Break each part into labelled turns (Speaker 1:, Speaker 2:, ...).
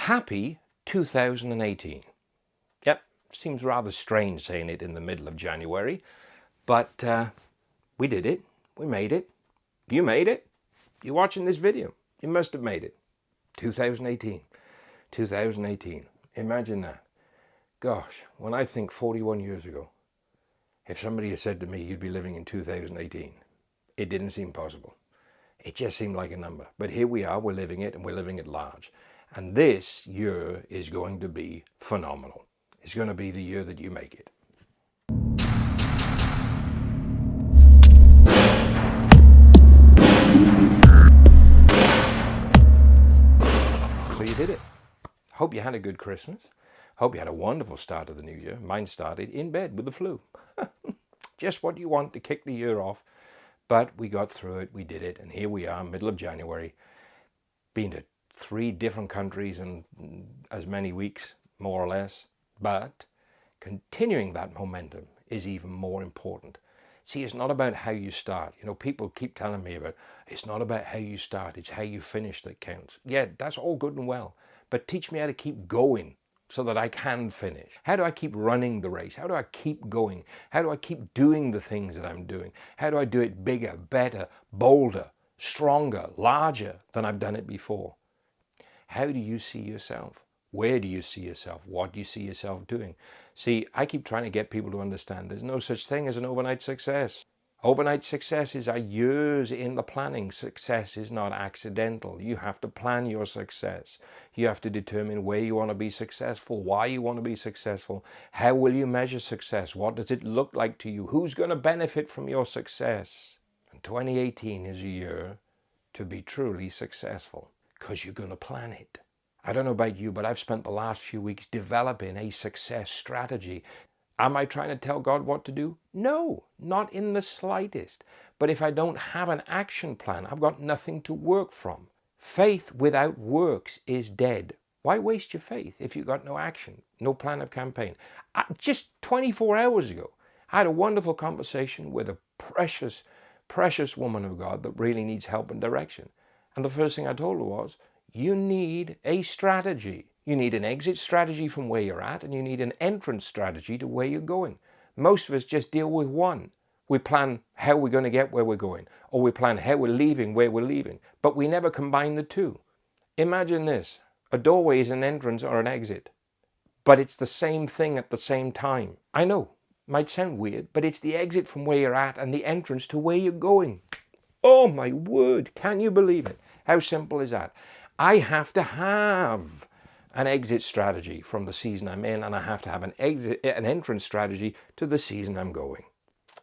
Speaker 1: Happy 2018. Yep, seems rather strange saying it in the middle of January, but we did it. We made it. You made it. You're watching this video. You must have made it. 2018. 2018. Imagine that. Gosh, when I think 41 years ago, if somebody had said to me you'd be living in 2018, it didn't seem possible. It just seemed like a number. But here we are, we're living it, and we're living it large. And this year is going to be phenomenal. It's going to be the year that you make it. So you did it. Hope you had a good Christmas. Hope you had a wonderful start of the new year. Mine started in bed with the flu. Just what you want to kick the year off. But we got through it, we did it, and here we are, middle of January. Been to 3 different countries in as many weeks, more or less. But continuing that momentum is even more important. See, it's not about how you start. You know, people keep telling me about, it's not about how you start, it's how you finish that counts. Yeah, that's all good and well. But teach me how to keep going so that I can finish. How do I keep running the race? How do I keep going? How do I keep doing the things that I'm doing? How do I do it bigger, better, bolder, stronger, larger than I've done it before? How do you see yourself? Where do you see yourself? What do you see yourself doing? See, I keep trying to get people to understand there's no such thing as an overnight success. Overnight successes are years in the planning. Success is not accidental. You have to plan your success. You have to determine where you want to be successful, why you want to be successful, how will you measure success, what does it look like to you, who's going to benefit from your success. And 2018 is a year to be truly successful because you're going to plan it. I don't know about you, but I've spent the last few weeks developing a success strategy. Am I trying to tell God what to do? No, not in the slightest. But if I don't have an action plan, I've got nothing to work from. Faith without works is dead. Why waste your faith if you've got no action, no plan of campaign? Just 24 hours ago, I had a wonderful conversation with a precious, precious woman of God that really needs help and direction. And the first thing I told her was, you need a strategy. You need an exit strategy from where you're at, and you need an entrance strategy to where you're going. Most of us just deal with one. We plan how we're going to get where we're going, or we plan how we're leaving where we're leaving, but we never combine the two. Imagine this. A doorway is an entrance or an exit, but it's the same thing at the same time. I know, might sound weird, but it's the exit from where you're at and the entrance to where you're going. Oh my word, can you believe it? How simple is that? I have to have an exit strategy from the season I'm in, and I have to have an entrance strategy to the season I'm going.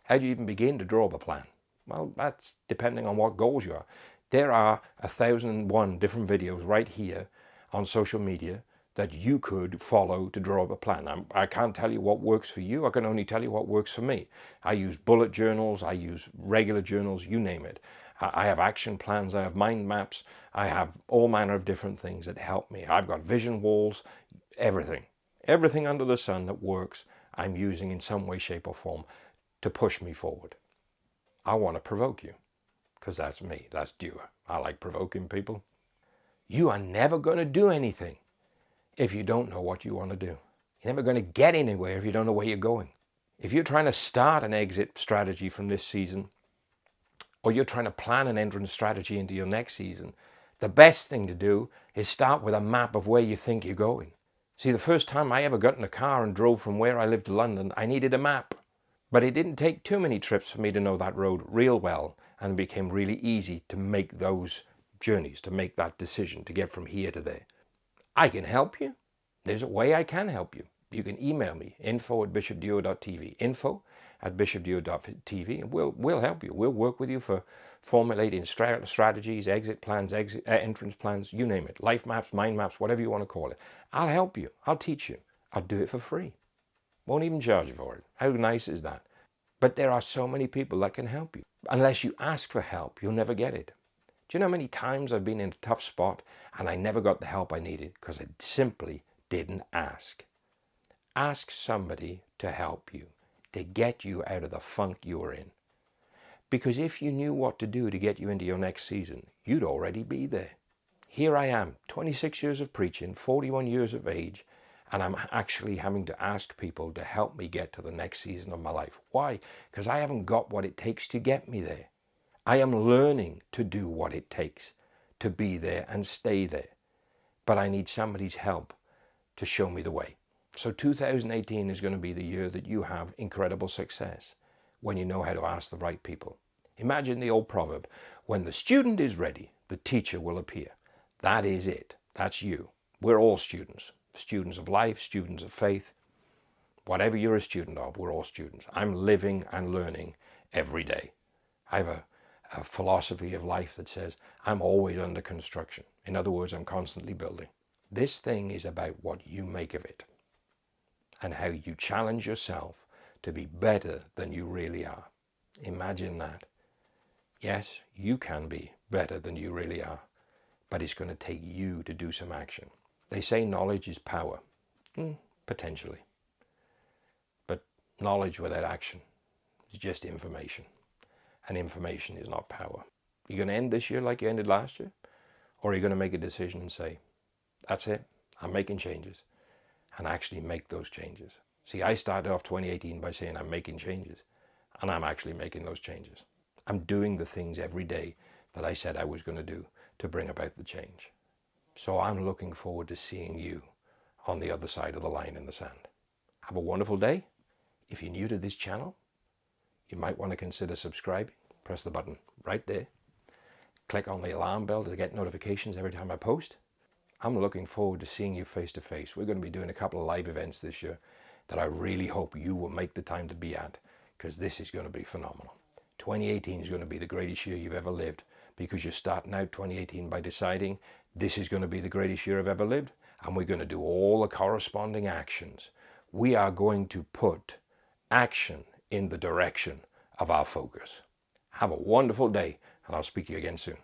Speaker 1: How do you even begin to draw the plan? Well, that's depending on what goals you are. There are 1,001 different videos right here on social media that you could follow to draw up a plan. I can't tell you what works for you. I can only tell you what works for me. I use bullet journals. I use regular journals, you name it. I have action plans. I have mind maps. I have all manner of different things that help me. I've got vision walls, everything. Everything under the sun that works, I'm using in some way, shape or form to push me forward. I want to provoke you because that's me. That's Dewar. I like provoking people. You are never going to do anything if you don't know what you want to do. You're never going to get anywhere if you don't know where you're going. If you're trying to start an exit strategy from this season, or you're trying to plan an entrance strategy into your next season, the best thing to do is start with a map of where you think you're going. See, the first time I ever got in a car and drove from where I lived to London, I needed a map. But it didn't take too many trips for me to know that road real well, and it became really easy to make those journeys, to make that decision, to get from here to there. I can help you. There's a way I can help you. You can email me, info@bishopdewar.tv, info@bishopdewar.tv, and we'll help you. We'll work with you for formulating strategies, exit plans, entrance plans, you name it, life maps, mind maps, whatever you want to call it. I'll help you. I'll teach you. I'll do it for free. Won't even charge you for it. How nice is that? But there are so many people that can help you. Unless you ask for help, you'll never get it. Do you know how many times I've been in a tough spot and I never got the help I needed because I simply didn't ask? Ask somebody to help you, to get you out of the funk you're in. Because if you knew what to do to get you into your next season, you'd already be there. Here I am, 26 years of preaching, 41 years of age, and I'm actually having to ask people to help me get to the next season of my life. Why? Because I haven't got what it takes to get me there. I am learning to do what it takes to be there and stay there. But I need somebody's help to show me the way. So 2018 is going to be the year that you have incredible success when you know how to ask the right people. Imagine the old proverb, when the student is ready, the teacher will appear. That is it. That's you. We're all students. Students of life, students of faith. Whatever you're a student of, we're all students. I'm living and learning every day. I have a philosophy of life that says I'm always under construction. In other words, I'm constantly building. This thing is about what you make of it and how you challenge yourself to be better than you really are. Imagine that. Yes, you can be better than you really are, but it's going to take you to do some action. They say knowledge is power. Potentially. But knowledge without action is just information. And information is not power. You're going to end this year like you ended last year? Or are you going to make a decision and say, that's it, I'm making changes, and actually make those changes? See, I started off 2018 by saying I'm making changes, and I'm actually making those changes. I'm doing the things every day that I said I was going to do to bring about the change. So I'm looking forward to seeing you on the other side of the line in the sand. Have a wonderful day. If you're new to this channel, you might want to consider subscribing. Press the button right there. Click on the alarm bell to get notifications every time I post. I'm looking forward to seeing you face to face. We're going to be doing a couple of live events this year that I really hope you will make the time to be at, because this is going to be phenomenal. 2018 is going to be the greatest year you've ever lived, because you're starting out 2018 by deciding this is going to be the greatest year I've ever lived, and we're going to do all the corresponding actions. We are going to put action in the direction of our focus. Have a wonderful day, and I'll speak to you again soon.